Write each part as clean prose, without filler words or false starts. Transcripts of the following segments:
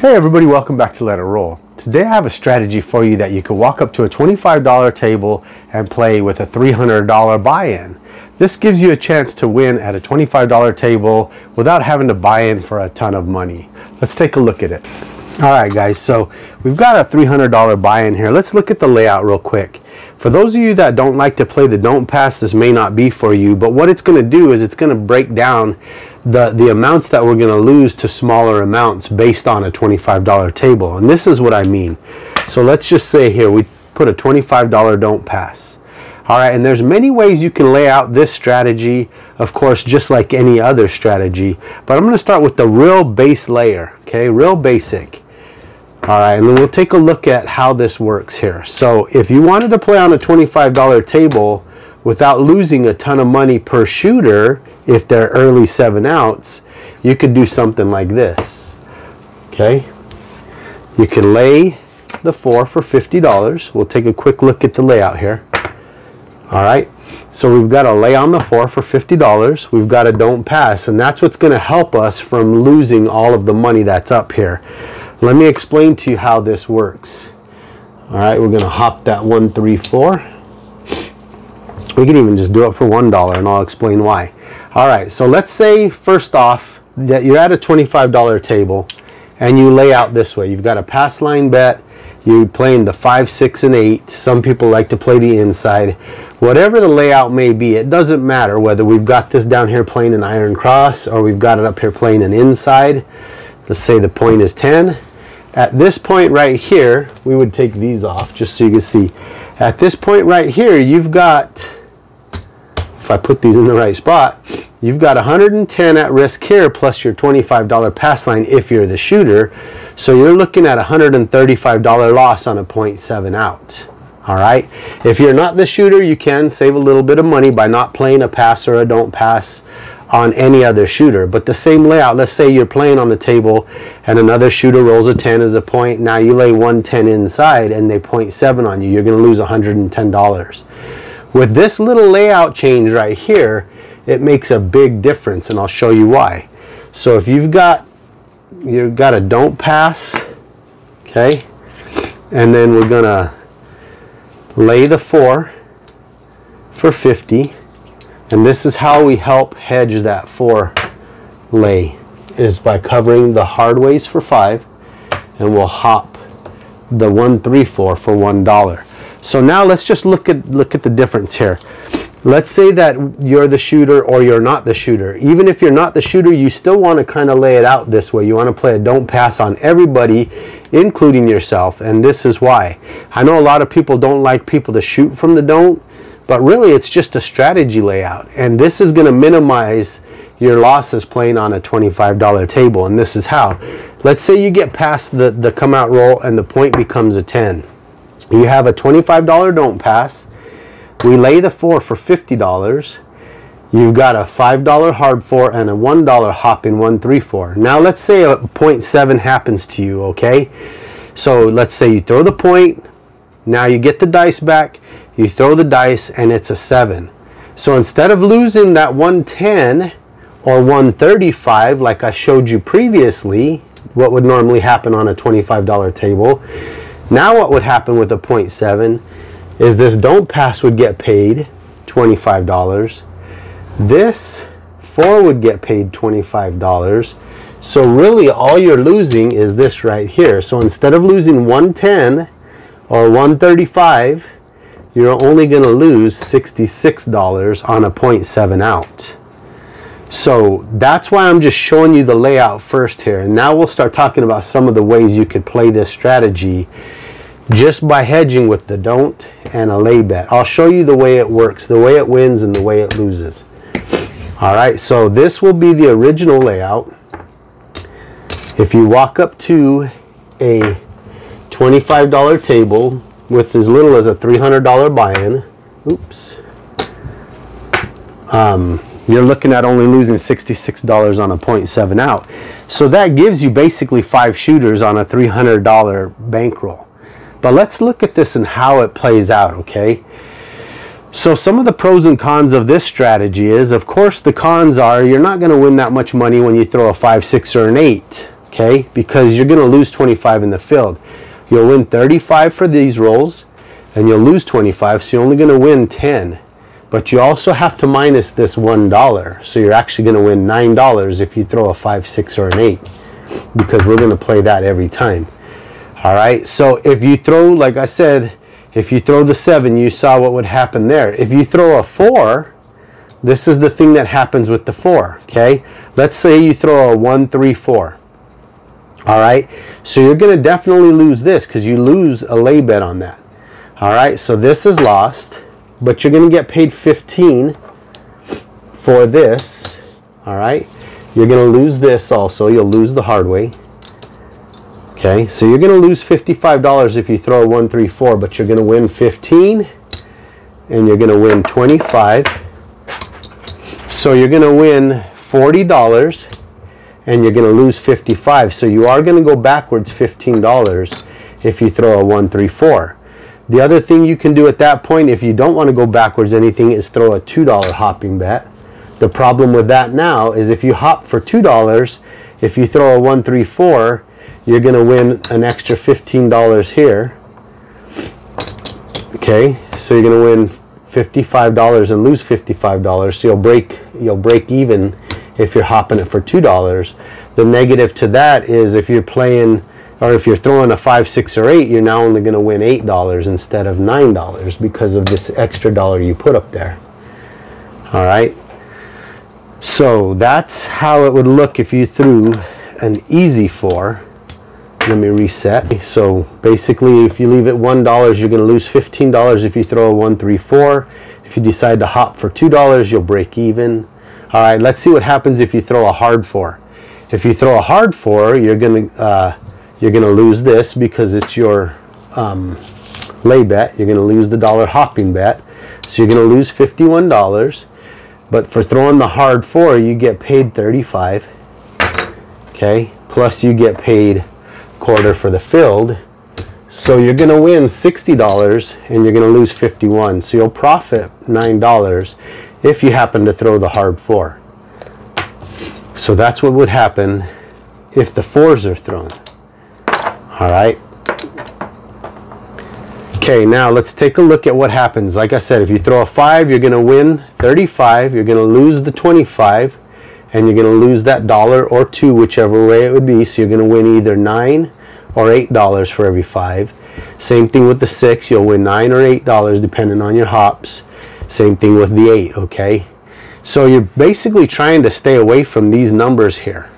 Hey everybody, welcome back to Let It Roll. Today I have a strategy for you that you can walk up to a $25 table and play with a $300 buy-in. This gives you a chance to win at a $25 table without having to buy in for a ton of money. Let's take a look at it. Alright guys, so we've got a $300 buy-in here. Let's look at the layout real quick. For those of you that don't like to play the don't pass, this may not be for you, but what it's going to do is it's going to break down the amounts that we're going to lose to smaller amounts based on a $25 table. And this is what I mean. So let's just say here we put a $25 don't pass. Alright, and there's many ways you can lay out this strategy, of course, just like any other strategy. But I'm going to start with the real base layer, okay, real basic. Alright, and then we'll take a look at how this works here. So if you wanted to play on a $25 table without losing a ton of money per shooter, if they're early 7 outs, you could do something like this. Okay, you can lay the 4 for $50. We'll take a quick look at the layout here. Alright, so we've got a lay on the 4 for $50. We've got a don't pass, and that's what's going to help us from losing all of the money that's up here. Let me explain to you how this works. Alright, we're going to hop that 1, 3, 4. We can even just do it for $1 and I'll explain why. Alright, so let's say first off that you're at a $25 table and you lay out this way. You've got a pass line bet, you're playing the 5, 6, and 8. Some people like to play the inside. Whatever the layout may be, it doesn't matter whether we've got this down here playing an iron cross or we've got it up here playing an inside. Let's say the point is 10. At this point right here, we would take these off just so you can see. At this point right here, you've got, if I put these in the right spot, you've got 110 at risk here plus your $25 pass line if you're the shooter. So you're looking at a $135 loss on a 0.7 out. Alright, if you're not the shooter, you can save a little bit of money by not playing a pass or a don't pass on any other shooter. But the same layout, let's say you're playing on the table and another shooter rolls a 10 as a point. Now you lay 110 inside and they 0.7 on you. You're going to lose $110. With this little layout change right here, it makes a big difference, and I'll show you why. So if you've got a don't pass, okay, and then we're gonna lay the 4 for 50, and this is how we help hedge that 4 lay, is by covering the hard ways for 5, and we'll hop the 1, 3, 4 for $1. So now let's just look at the difference here. Let's say that you're the shooter or you're not the shooter. Even if you're not the shooter, you still want to kind of lay it out this way. You want to play a don't pass on everybody, including yourself, and this is why. I know a lot of people don't like people to shoot from the don't, but really it's just a strategy layout, and this is going to minimize your losses playing on a $25 table, and this is how. Let's say you get past the come out roll and the point becomes a 10. You have a $25 don't pass. We lay the 4 for $50. You've got a $5 hard 4 and a $1 hop in 1, 3, 4. Now let's say a 0.7 happens to you, okay? So let's say you throw the point. Now you get the dice back. You throw the dice and it's a 7. So instead of losing that 110 or 135 like I showed you previously, what would normally happen on a $25 table, now what would happen with a 0.7 is this don't pass would get paid $25. This 4 would get paid $25. So really all you're losing is this right here. So instead of losing 110 or 135, you're only going to lose $66 on a 0.7 out. So that's why I'm just showing you the layout first here. And now we'll start talking about some of the ways you could play this strategy just by hedging with the don't and a lay bet. I'll show you the way it works, the way it wins and the way it loses. Alright, so this will be the original layout. If you walk up to a $25 table with as little as a $300 buy-in, oops, you're looking at only losing $66 on a 0.7 out. So that gives you basically 5 shooters on a $300 bankroll. But let's look at this and how it plays out, okay? So some of the pros and cons of this strategy is, of course, the cons are you're not going to win that much money when you throw a 5, 6, or an 8. okay? Because you're going to lose 25 in the field. You'll win 35 for these rolls, and you'll lose 25, so you're only going to win 10. But you also have to minus this $1, so you're actually going to win $9 if you throw a 5, 6, or an 8, because we're going to play that every time. All right, so if you throw, like I said, if you throw the 7, you saw what would happen there. If you throw a 4, this is the thing that happens with the 4, okay? Let's say you throw a 1, 3, 4. All right, so you're going to definitely lose this because you lose a lay bet on that. All right, so this is lost, but you're going to get paid 15 for this. All right, you're going to lose this also. You'll lose the hard way. Okay, so you're going to lose $55 if you throw a 1, 3, 4, but you're going to win 15 and you're going to win 25. So you're going to win $40 and you're going to lose 55. So you are going to go backwards $15 if you throw a 1, 3, 4. The other thing you can do at that point, if you don't want to go backwards anything, is throw a $2 hopping bet. The problem with that now is if you hop for $2, if you throw a 1, 3, 4, you're going to win an extra $15 here. Okay, so you're going to win $55 and lose $55. So you'll break even if you're hopping it for $2. The negative to that is if you're playing, or if you're throwing a 5, 6, or 8, you're now only going to win $8 instead of $9 because of this extra dollar you put up there. All right. So that's how it would look if you threw an easy 4. Let me reset. So basically, if you leave it $1, you're going to lose $15 if you throw a 1, 3, 4. If you decide to hop for $2, you'll break even. All right, let's see what happens if you throw a hard 4. If you throw a hard 4, you're going to lose this because it's your lay bet. You're going to lose the dollar hopping bet. So you're going to lose $51. But for throwing the hard 4, you get paid $35. Okay, plus you get paid quarter for the field. So you're going to win $60 and you're going to lose $51. So you'll profit $9 if you happen to throw the hard 4. So that's what would happen if the 4s are thrown. All right. Okay, now let's take a look at what happens. Like I said, if you throw a 5, you're going to win 35. You're going to lose the 25. And you're going to lose that $1 or $2, whichever way it would be. So you're going to win either $9 or $8 for every 5. Same thing with the 6. You'll win $9 or $8 depending on your hops. Same thing with the 8, okay? So you're basically trying to stay away from these numbers here.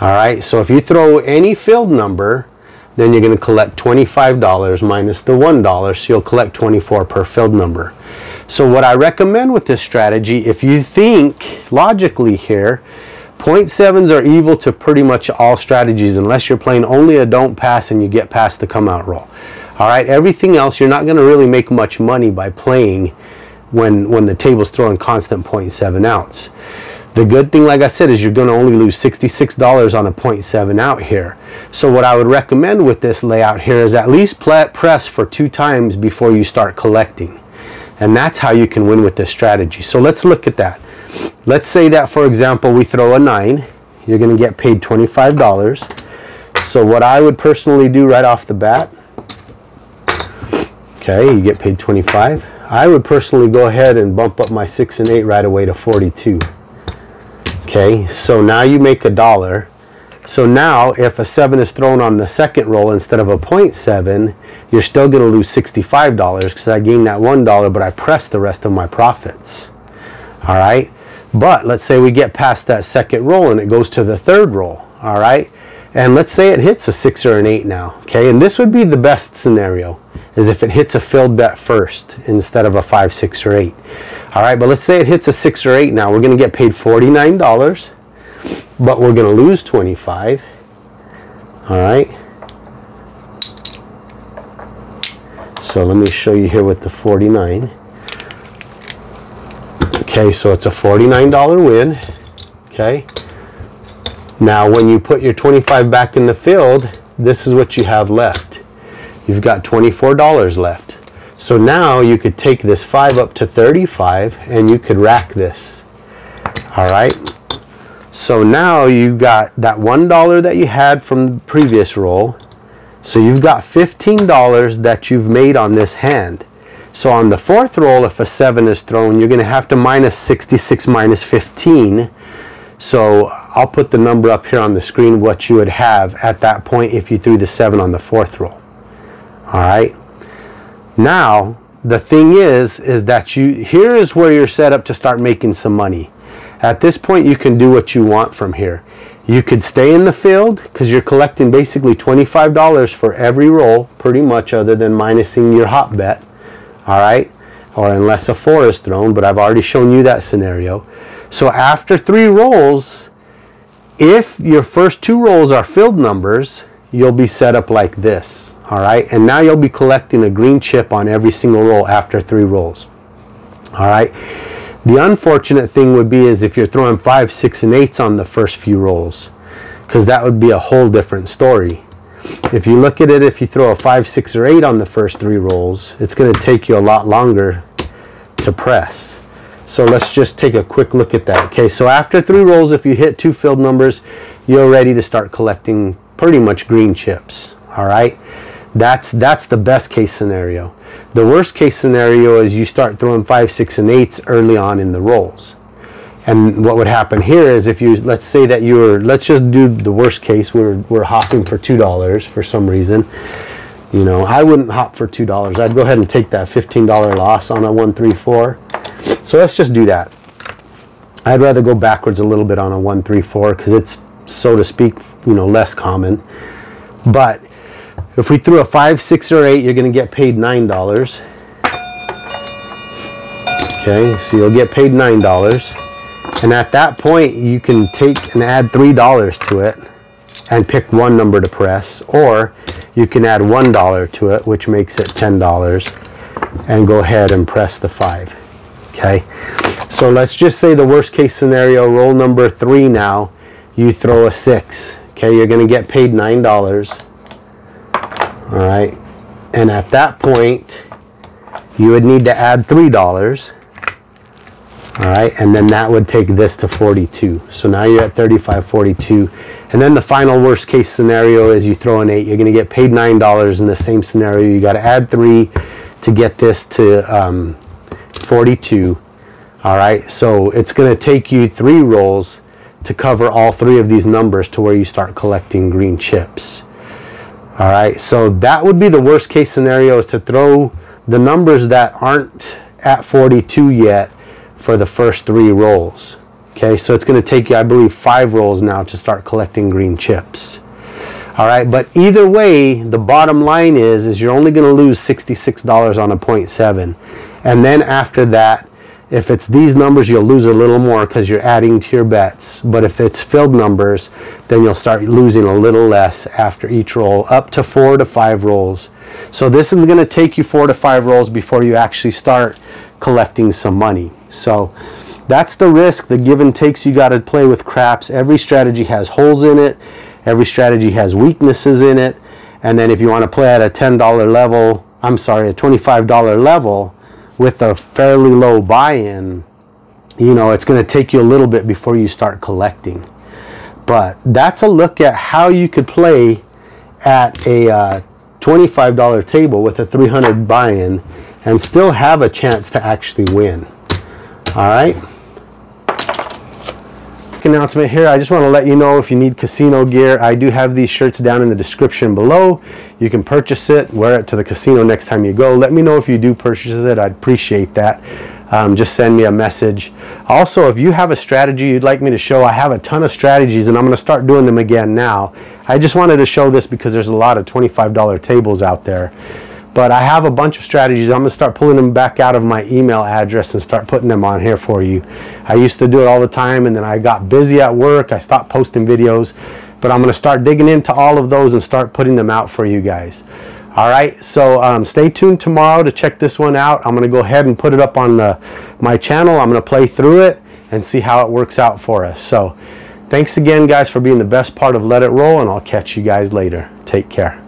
All right, so if you throw any field number, then you're going to collect $25 minus the $1. So you'll collect $24 per field number. So what I recommend with this strategy, if you think logically here, 0.7s are evil to pretty much all strategies unless you're playing only a don't pass and you get past the come out roll. All right, everything else, you're not going to really make much money by playing when the table's throwing constant 0.7 outs. The good thing, like I said, is you're going to only lose $66 on a 0.7 out here. So what I would recommend with this layout here is at least press for 2 times before you start collecting. And that's how you can win with this strategy. So let's look at that. Let's say that, for example, we throw a 9. You're going to get paid $25. So what I would personally do right off the bat, okay, you get paid $25. I would personally go ahead and bump up my 6 and 8 right away to $42. Okay, so now you make $1. So now if a 7 is thrown on the second roll instead of a 0.7, you're still going to lose $65 because I gained that $1, but I pressed the rest of my profits. All right, but let's say we get past that second roll and it goes to the third roll. All right, and let's say it hits a 6 or an 8 now. Okay, and this would be the best scenario, is if it hits a filled bet first instead of a 5, 6, or 8. All right, but let's say it hits a 6 or 8 now. We're going to get paid $49, but we're going to lose $25. All right. So let me show you here with the 49. Okay, so it's a $49 win. Okay. Now when you put your 25 back in the field, this is what you have left. You've got $24 left. So now you could take this 5 up to 35 and you could rack this. All right. So now you got that $1 that you had from the previous roll. So you've got $15 that you've made on this hand. So on the fourth roll, if a 7 is thrown, you're going to have to minus 66 minus 15. So I'll put the number up here on the screen, what you would have at that point if you threw the 7 on the fourth roll. All right. Now, the thing is that here is where you're set up to start making some money. At this point, you can do what you want from here. You could stay in the field because you're collecting basically $25 for every roll, pretty much, other than minusing your hot bet. All right, or unless a 4 is thrown, but I've already shown you that scenario. So after 3 rolls, if your first 2 rolls are filled numbers, you'll be set up like this. All right, and now you'll be collecting a green chip on every single roll after 3 rolls. All right. The unfortunate thing would be is if you're throwing 5, 6, and 8s on the first few rolls, because that would be a whole different story. If you look at it, if you throw a 5, 6, or 8 on the first 3 rolls, it's going to take you a lot longer to press. So let's just take a quick look at that. Okay, so after 3 rolls, if you hit 2 filled numbers, you're ready to start collecting pretty much green chips. All right, that's the best case scenario. The worst case scenario is you start throwing 5, 6, and 8s early on in the rolls. And what would happen here is if you, let's say that you were, let's just do the worst case, we're hopping for $2 for some reason. You know, I wouldn't hop for $2. I'd go ahead and take that $15 loss on a 1, 3, 4. So let's just do that. I'd rather go backwards a little bit on a 1, 3, 4 because it's, so to speak, you know, less common. But if we threw a 5, 6, or 8, you're going to get paid $9. Okay, so you'll get paid $9. And at that point, you can take and add $3 to it and pick one number to press. Or you can add $1 to it, which makes it $10, and go ahead and press the 5. Okay, so let's just say the worst case scenario, roll number 3 now, you throw a 6. Okay, you're going to get paid $9. All right, and at that point, you would need to add $3. All right, and then that would take this to 42. So now you're at 35.42. And then the final worst case scenario is you throw an 8. You're going to get paid $9 in the same scenario. You got to add 3 to get this to 42. All right, so it's going to take you 3 rolls to cover all 3 of these numbers to where you start collecting green chips. All right, so that would be the worst case scenario, is to throw the numbers that aren't at 42 yet for the first 3 rolls. Okay, so it's going to take you, I believe, 5 rolls now to start collecting green chips. All right, but either way, the bottom line is you're only going to lose $66 on a 0.7. And then after that, if it's these numbers, you'll lose a little more because you're adding to your bets. But if it's filled numbers, then you'll start losing a little less after each roll, up to 4 to 5 rolls. So this is going to take you 4 to 5 rolls before you actually start collecting some money. So that's the risk, the give and takes you got to play with craps. Every strategy has holes in it. Every strategy has weaknesses in it. And then if you want to play at a $10 level, I'm sorry, a $25 level, with a fairly low buy-in, you know, it's going to take you a little bit before you start collecting. But that's a look at how you could play at a $25 table with a 300 buy-in and still have a chance to actually win. All right. Announcement here. I just want to let you know, if you need casino gear, I do have these shirts down in the description below. You can purchase it, wear it to the casino next time you go. Let me know if you do purchase it. I'd appreciate that. Just send me a message. Also, if you have a strategy you'd like me to show, I have a ton of strategies and I'm going to start doing them again now. I just wanted to show this because there's a lot of $25 tables out there. But I have a bunch of strategies. I'm going to start pulling them back out of my email address and start putting them on here for you. I used to do it all the time, and then I got busy at work. I stopped posting videos. But I'm going to start digging into all of those and start putting them out for you guys. All right, so stay tuned tomorrow to check this one out. I'm going to go ahead and put it up on my channel. I'm going to play through it and see how it works out for us. So thanks again, guys, for being the best part of Let It Roll, and I'll catch you guys later. Take care.